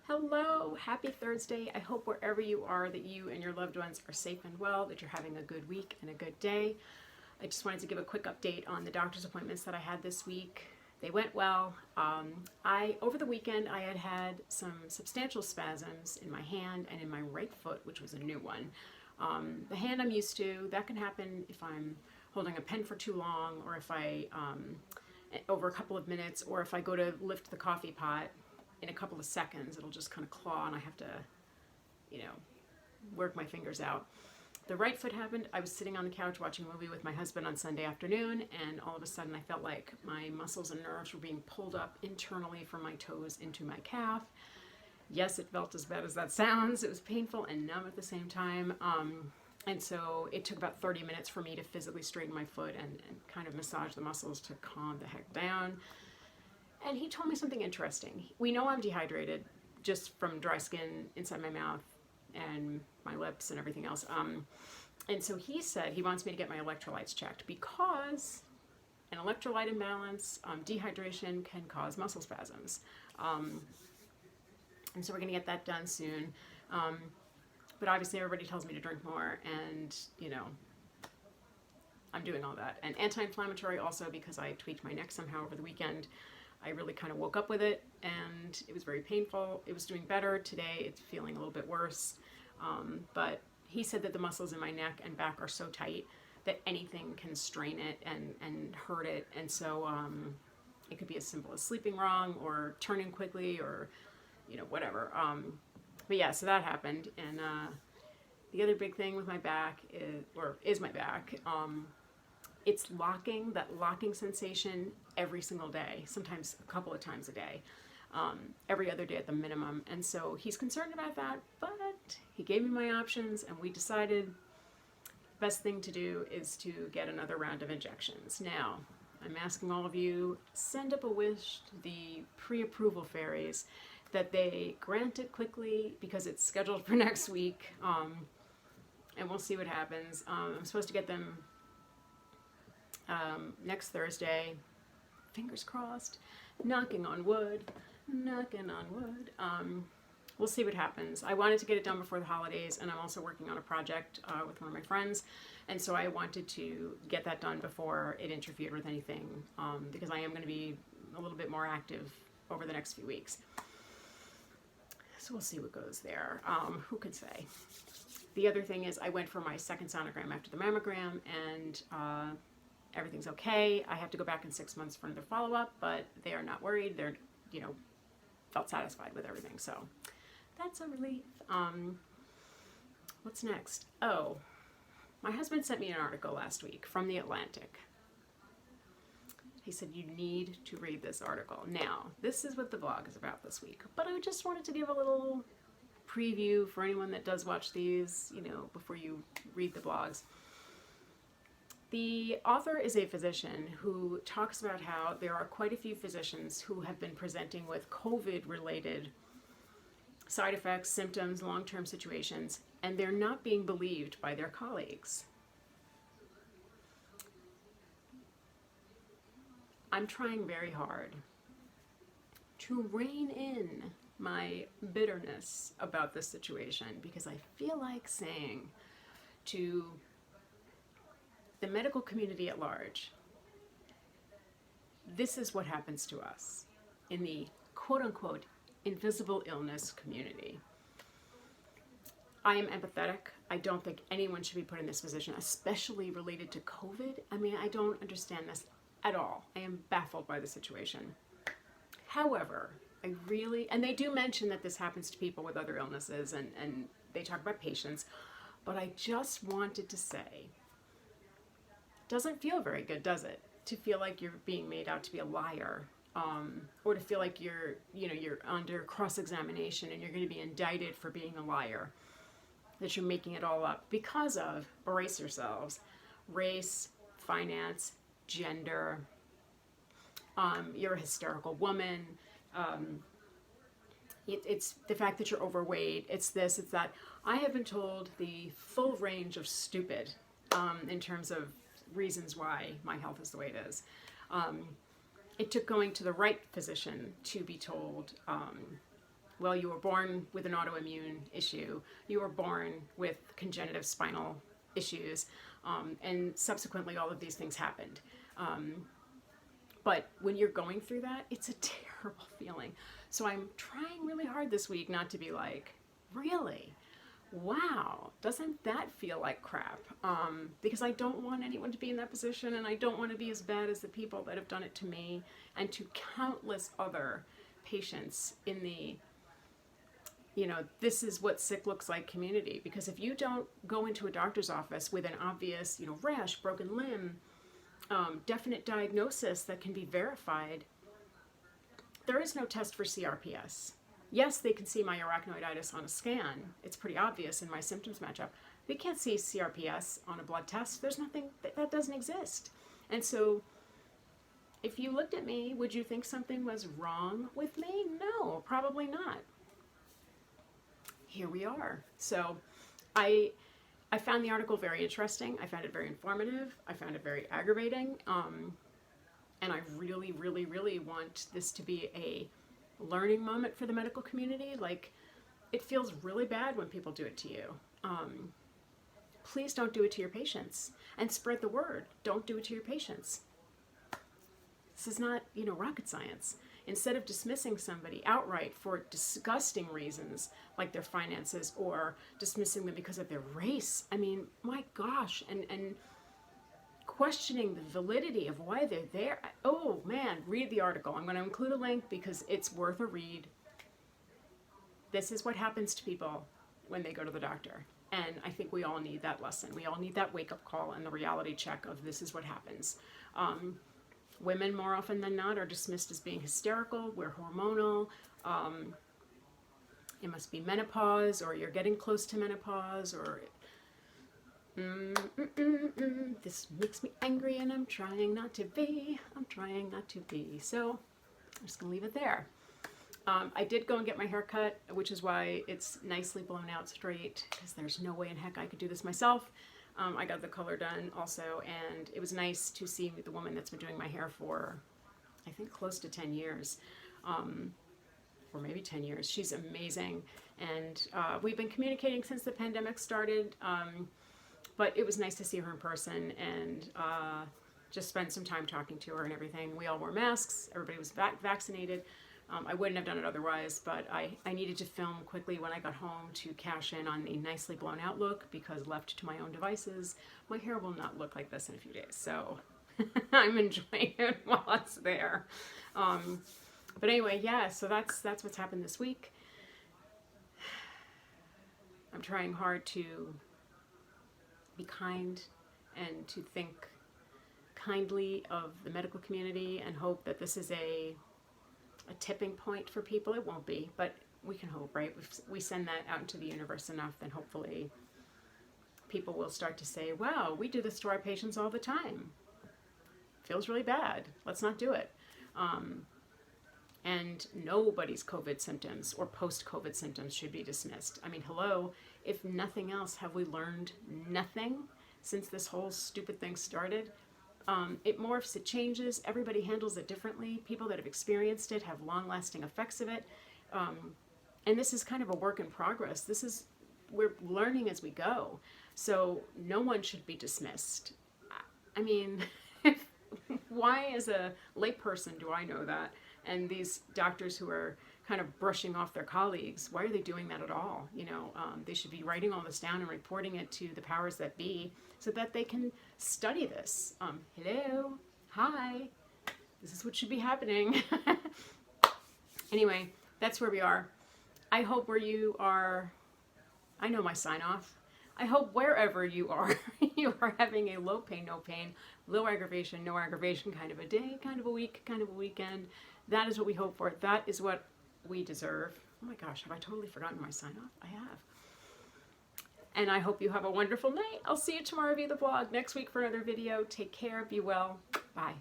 Hello, happy Thursday. I hope wherever you are that you and your loved ones are safe and well, that you're having a good week and a good day. I just wanted to give a quick update on the doctor's appointments that I had this week. They went well. Over the weekend, I had some substantial spasms in my hand and in my right foot, which was a new one. The hand I'm used to. That can happen if I'm holding a pen for too long, or if over a couple of minutes, or if I go to lift the coffee pot in a couple of seconds, it'll just kind of claw and I have to, work my fingers out. The right foot happened. I was sitting on the couch watching a movie with my husband on Sunday afternoon, and all of a sudden I felt like my muscles and nerves were being pulled up internally from my toes into my calf. Yes, it felt as bad as that sounds. It was painful and numb at the same time. And so it took about 30 minutes for me to physically straighten my foot and kind of massage the muscles to calm the heck down. And he told me something interesting. We know I'm dehydrated just from dry skin inside my mouth and my lips and everything else. And so he said he wants me to get my electrolytes checked because an electrolyte imbalance, dehydration can cause muscle spasms. And so we're going to get that done soon. But obviously everybody tells me to drink more, and, I'm doing all that. And anti-inflammatory also, because I tweaked my neck somehow over the weekend. I really kind of woke up with it, and it was very painful. It was doing better. Today it's feeling a little bit worse. But he said that the muscles in my neck and back are so tight that anything can strain it and hurt it. And so it could be as simple as sleeping wrong or turning quickly or, whatever. But yeah, so that happened. And the other big thing with my back is my back. It's locking, that locking sensation every single day, sometimes a couple of times a day, every other day at the minimum. And so he's concerned about that, but he gave me my options, and we decided the best thing to do is to get another round of injections. Now, I'm asking all of you, send up a wish to the pre-approval fairies that they grant it quickly, because it's scheduled for next week, and we'll see what happens. I'm supposed to get them next Thursday. Fingers crossed. Knocking on wood. We'll see what happens. I wanted to get it done before the holidays, and I'm also working on a project with one of my friends, and so I wanted to get that done before it interfered with anything, because I am going to be a little bit more active over the next few weeks. So we'll see what goes there. Who could say? The other thing is I went for my second sonogram after the mammogram, and everything's okay. I have to go back in 6 months for another follow-up, but they are not worried. They're, felt satisfied with everything. So that's a relief. What's next? Oh, my husband sent me an article last week from The Atlantic. He said, you need to read this article. Now, this is what the blog is about this week, but I just wanted to give a little preview for anyone that does watch these, before you read the blogs. The author is a physician who talks about how there are quite a few physicians who have been presenting with COVID-related side effects, symptoms, long-term situations, and they're not being believed by their colleagues. I'm trying very hard to rein in my bitterness about this situation, because I feel like saying to the medical community at large, this is what happens to us in the quote-unquote invisible illness community. I am empathetic. I don't think anyone should be put in this position, especially related to COVID. I don't understand this at all. I am baffled by the situation. However, and they do mention that this happens to people with other illnesses, and they talk about patients, but I just wanted to say, doesn't feel very good, does it? To feel like you're being made out to be a liar, or to feel like you're under cross-examination and you're going to be indicted for being a liar, that you're making it all up because of, brace yourselves, race, finance, gender, you're a hysterical woman, it's the fact that you're overweight, it's this, it's that. I have been told the full range of stupid in terms of reasons why my health is the way it is. It took going to the right physician to be told well, you were born with an autoimmune issue, you were born with congenitive spinal issues, and subsequently all of these things happened. But when you're going through that, it's a terrible feeling. So I'm trying really hard this week not to be like, really? Wow, doesn't that feel like crap? Because I don't want anyone to be in that position, and I don't want to be as bad as the people that have done it to me and to countless other patients in the, this is what sick looks like community. Because if you don't go into a doctor's office with an obvious, rash, broken limb, definite diagnosis that can be verified, there is no test for CRPS. Yes, they can see my arachnoiditis on a scan. It's pretty obvious and my symptoms match up. They can't see CRPS on a blood test. There's nothing, that doesn't exist. And so if you looked at me, would you think something was wrong with me? No, probably not. Here we are. So I found the article very interesting. I found it very informative. I found it very aggravating. And I really, really, really want this to be a learning moment for the medical community. Like, it feels really bad when people do it to you. Please don't do it to your patients, and spread the word. Don't do it to your patients. This is not, rocket science. Instead of dismissing somebody outright for disgusting reasons, like their finances, or dismissing them because of their race, I mean, my gosh, and questioning the validity of why they're there. Oh man, read the article. I'm going to include a link because it's worth a read. This is what happens to people when they go to the doctor. And I think we all need that lesson. We all need that wake-up call and the reality check of this is what happens. Women, more often than not, are dismissed as being hysterical. We're hormonal. It must be menopause, or you're getting close to menopause, or this makes me angry and I'm trying not to be. So I'm just going to leave it there. I did go and get my hair cut, which is why it's nicely blown out straight, because there's no way in heck I could do this myself. I got the color done also, and it was nice to see the woman that's been doing my hair for, I think, close to 10 years, or maybe 10 years. She's amazing, and we've been communicating since the pandemic started, but it was nice to see her in person and just spend some time talking to her and everything. We all wore masks. Everybody was vaccinated. I wouldn't have done it otherwise, but I needed to film quickly when I got home to cash in on the nicely blown out look, because left to my own devices, my hair will not look like this in a few days. So I'm enjoying it while it's there. But anyway, yeah, so that's what's happened this week. I'm trying hard to be kind and to think kindly of the medical community and hope that this is a tipping point for people. It won't be, but we can hope, right? If we send that out into the universe enough, then hopefully people will start to say, wow, we do this to our patients all the time. Feels really bad. Let's not do it. And nobody's COVID symptoms or post-COVID symptoms should be dismissed. I mean, hello, if nothing else, have we learned nothing since this whole stupid thing started? It morphs, it changes, everybody handles it differently. People that have experienced it have long-lasting effects of it. And this is kind of a work in progress. We're learning as we go. So no one should be dismissed. I mean, why as a layperson do I know that? And these doctors who are kind of brushing off their colleagues, why are they doing that at all? They should be writing all this down and reporting it to the powers that be so that they can study this. Hello, hi, this is what should be happening. Anyway, that's where we are. I hope where you are, I know my sign off. I hope wherever you are having a low pain, no pain, low aggravation, no aggravation kind of a day, kind of a week, kind of a weekend. That is what we hope for. That is what we deserve. Oh my gosh, have I totally forgotten my sign off? I have. And I hope you have a wonderful night. I'll see you tomorrow via the blog next week for another video. Take care, be well, bye.